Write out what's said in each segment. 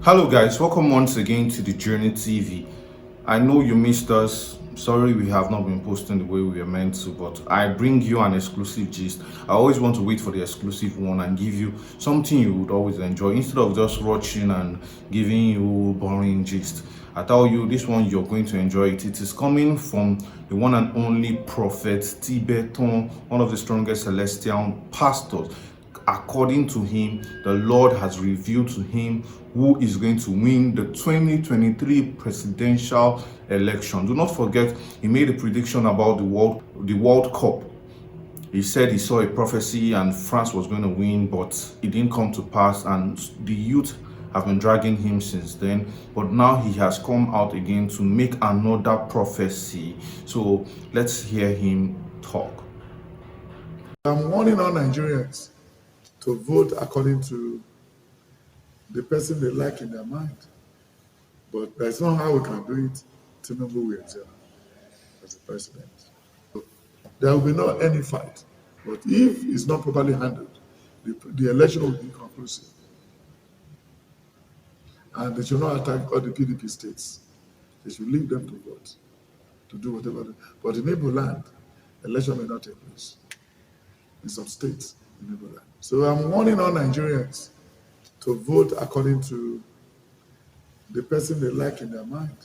Hello guys, welcome once again to the Djourneytv. I know you missed us. Sorry we have not been posting the way we were meant to, but I bring you an exclusive gist. I always want to wait for the exclusive one and give you something you would always enjoy instead of just watching and giving you boring gist. I tell you, this one you're going to enjoy it. It is coming from the one and only prophet Tibetan, one of the strongest celestial pastors. According to him, the Lord has revealed to him who is going to win the 2023 presidential election. Do not forget, he made a prediction about the World Cup. He said he saw a prophecy and France was going to win, but it didn't come to pass, and the youth have been dragging him since then. But now he has come out again to make another prophecy. So let's hear him talk. I'm warning all Nigerians to vote according to the person they like in their mind. But that's not how we can do it. Tinubu will win as the president. There will be no any fight. But if it's not properly handled, the election will be inconclusive. And they should not attack all the PDP states. They should leave them to vote, to do whatever. But in Igbo land, election may not take place. In some states in Igbo land. So I'm warning all Nigerians to vote according to the person they like in their mind.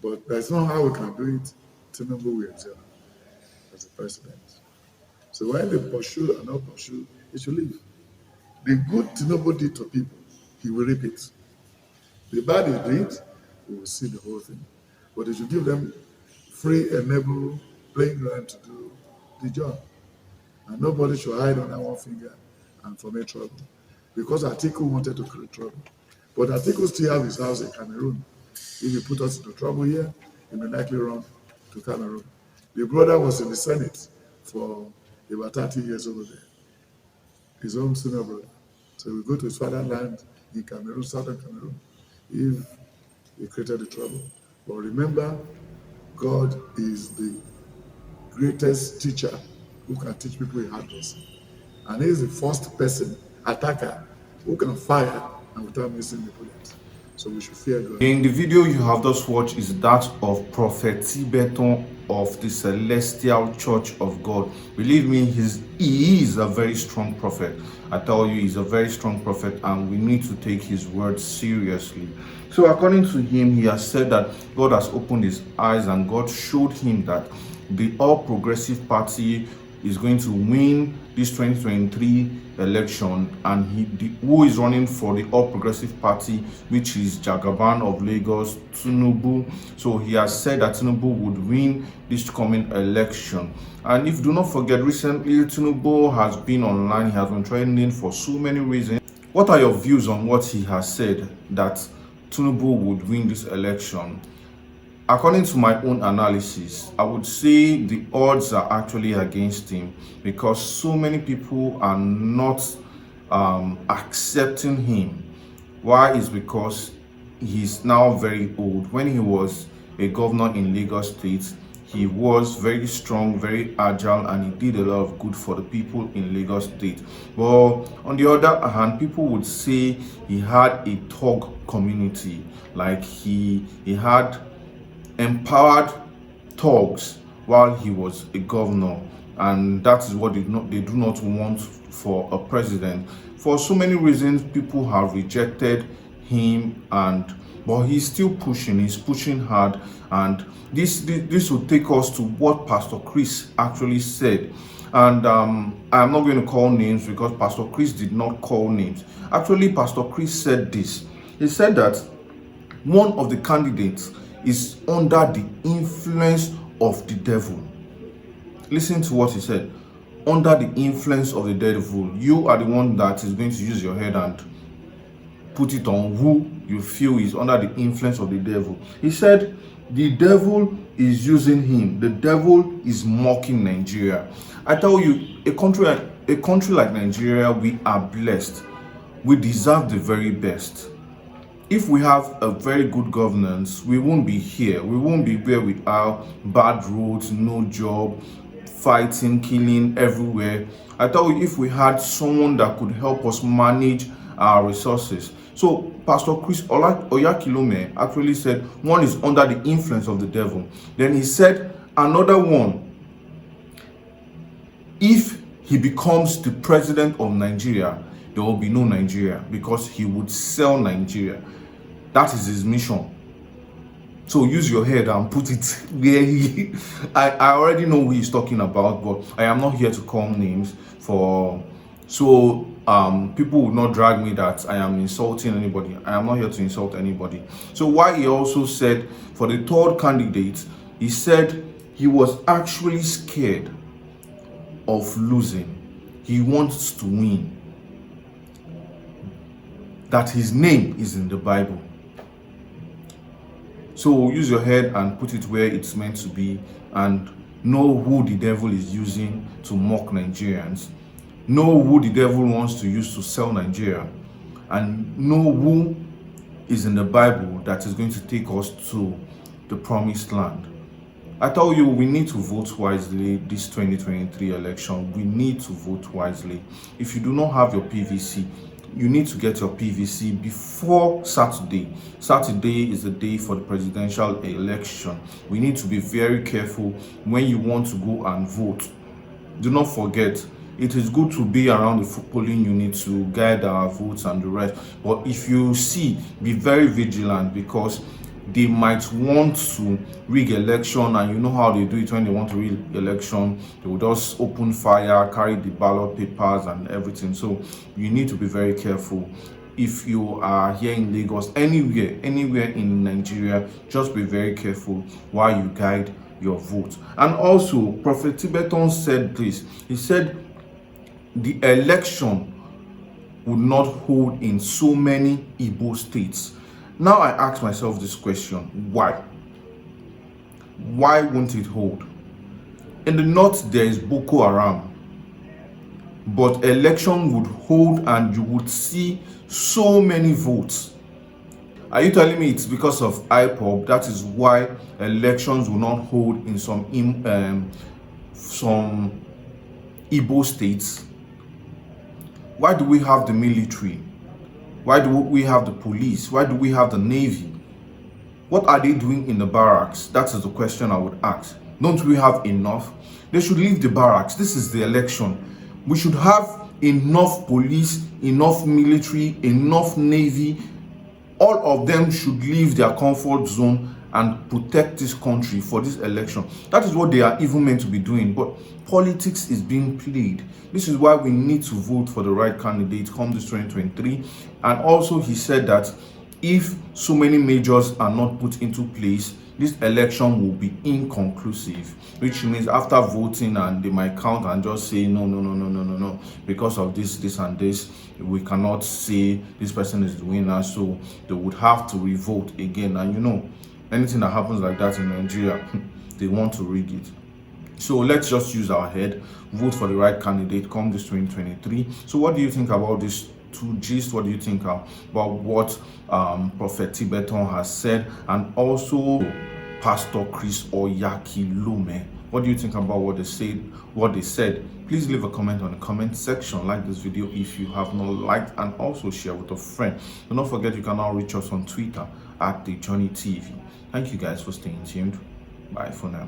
But that's not how we can do it. Tinubu will win as the president. So when they pursue and not pursue, he should leave. The good Tinubu did to people, he will reap it. The bad he did, we will see the whole thing. But he should give them free and able playing ground to do the job. And nobody should hide on that one finger and formate trouble. Because Atiku wanted to create trouble. But Atiku still has his house in Cameroon. If he put us into trouble here, he may likely run to Cameroon. The brother was in the Senate for about 30 years over there. His own senior brother. So we go to his fatherland in Cameroon, southern Cameroon, if he created the trouble. But remember, God is the greatest teacher who can teach people a hard lesson. And he is the first person, attacker, who can fire and without missing the bullet. So we should fear God. In the video you have just watched is that of Prophet Tibetan of the Celestial Church of God. Believe me, he is a very strong prophet. I tell you, he's a very strong prophet, and we need to take his word seriously. So according to him, he has said that God has opened his eyes and God showed him that the All Progressive Party is going to win this 2023 election, and who is running for the All Progressive Party, which is Jagaban of Lagos, Tinubu. So he has said that Tinubu would win this coming election. And if do not forget, recently Tinubu has been online. He has been trending for so many reasons. What are your views on what he has said, that Tinubu would win this election? According to my own analysis, I would say the odds are actually against him, because so many people are not accepting him. Why? Is because he's now very old. When he was a governor in Lagos State, he was very strong, very agile, and he did a lot of good for the people in Lagos State. But on the other hand, people would say he had a thug community, like he had empowered thugs while he was a governor, and that is what they do not want for a president. For so many reasons, people have rejected him, but he's still pushing. He's pushing hard, and this will take us to what Pastor Chris actually said. And I'm not going to call names because Pastor Chris did not call names. Actually, Pastor Chris said this. He said that one of the candidates is under the influence of the devil. Listen to what he said. Under the influence of the devil. You are the one that is going to use your head and put it on who you feel is under the influence of the devil. He said the devil is using him. The devil is mocking Nigeria. I tell you, a country like Nigeria, we are blessed. We deserve the very best. If we have a very good governance, we won't be here. We won't be where we are. Bad roads, no job, fighting, killing everywhere. I tell you, if we had someone that could help us manage our resources, So Pastor Chris Oyakilome actually said one is under the influence of the devil. Then he said another one, if he becomes the president of Nigeria, there will be no Nigeria because he would sell Nigeria. That is his mission. So use your head and put it where he... I already know who he's talking about, but I am not here to call names so people will not drag me that I am insulting anybody. I am not here to insult anybody. So why he also said for the third candidate, he said he was actually scared of losing. He wants to win. That his name is in the Bible. So use your head and put it where it's meant to be, and know who the devil is using to mock Nigerians. Know who the devil wants to use to sell Nigeria, and know who is in the Bible that is going to take us to the promised land. I tell you, we need to vote wisely this 2023 election. We need to vote wisely. If you do not have your PVC, you need to get your PVC before Saturday. Saturday is the day for the presidential election. We need to be very careful when you want to go and vote. Do not forget, it is good to be around the polling unit to guide our votes and the rest. But if you see, be very vigilant, because they might want to rig election, and you know how they do it when they want to rig election. They will just open fire, carry the ballot papers and everything. So you need to be very careful. If you are here in Lagos, anywhere in Nigeria, just be very careful while you guide your vote. And also, Prophet Tibetan said this. He said the election would not hold in so many Igbo states. Now I ask myself this question: why? Why won't it hold? In the north there is Boko Haram, but election would hold and you would see so many votes. Are you telling me it's because of IPOB? That is why elections will not hold in some Igbo states? Why do we have the military? Why do we have the police? Why do we have the navy? What are they doing in the barracks? That is the question I would ask. Don't we have enough? They should leave the barracks. This is the election. We should have enough police, enough military, enough navy. All of them should leave their comfort zone and protect this country for this election. That is what they are even meant to be doing. But politics is being played. This is why we need to vote for the right candidate come this 2023. And also he said that if so many measures are not put into place, this election will be inconclusive, which means after voting and they might count and just say no, because of this and this, we cannot say this person is the winner, so they would have to revote again. And you know, anything that happens like that in Nigeria, they want to rig it. So let's just use our head, vote for the right candidate come this 2023. So what do you think about this two gist? What do you think about what Prophet Tibetan has said, and also Pastor Chris Oyakilome? What do you think about what they said? Please leave a comment on the comment section. Like this video if you have not liked, and also share with a friend. Do not forget you can now reach us on Twitter at Djourneytv. Thank you guys for staying tuned. Bye for now.